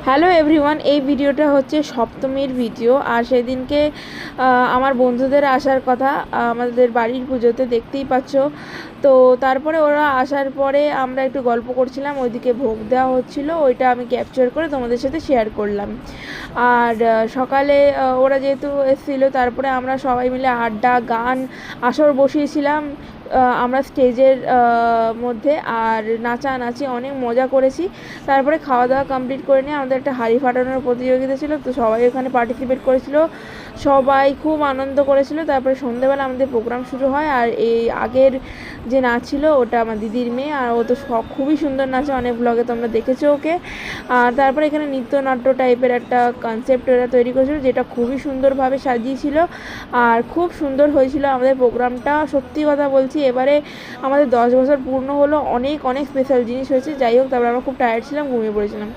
Hello everyone, এই ভিডিওটা হচ্ছে সপ্তমীর ভিডিও। আর সেদিনকে আমার বন্ধুদের আসার কথা আমাদের বাড়ির পুজোতে, দেখতেই পাচ্ছ। তো তারপরে ওরা আসার পরে আমরা একটু গল্প করছিলাম, ওইদিকে ভোগ দেওয়া হচ্ছিলো, ওইটা আমি ক্যাপচার করে তোমাদের সাথে শেয়ার করলাম। আর সকালে ওরা যেহেতু এসেছিলো, তারপরে আমরা সবাই মিলে আড্ডা, গান, আসর বসিয়েছিলাম আমরা স্টেজের মধ্যে। আর নাচানাচি অনেক মজা করেছি। তারপরে খাওয়া দাওয়া কমপ্লিট করে নিয়ে আমাদের একটা হাঁড়ি ফাটানোর প্রতিযোগিতা ছিল, তো সবাই ওখানে পার্টিসিপেট করেছিল, সবাই খুব আনন্দ করেছিল। তারপরে সন্ধ্যেবেলা আমাদের প্রোগ্রাম শুরু হয়। আর এই আগের যে নাচ ছিল ওটা আমার দিদির মেয়ে, আর ও তো খুবই সুন্দর নাচে, অনেক ব্লগে তোমরা দেখেছো ওকে। আর তারপরে এখানে নৃত্যনাট্য টাইপের একটা কনসেপ্ট ওরা তৈরি করেছিল, যেটা খুবই সুন্দরভাবে সাজিয়েছিল আর খুব সুন্দর হয়েছিল আমাদের প্রোগ্রামটা। সত্যি কথা বলছি, এবারে আমাদের 10 বছর পূর্ণ হলো, অনেক অনেক স্পেশাল জিনিস হয়েছে। যাই হোক, তারপরে আমরা খুব টায়ার্ড ছিলাম, ঘুমিয়ে পড়েছিলাম।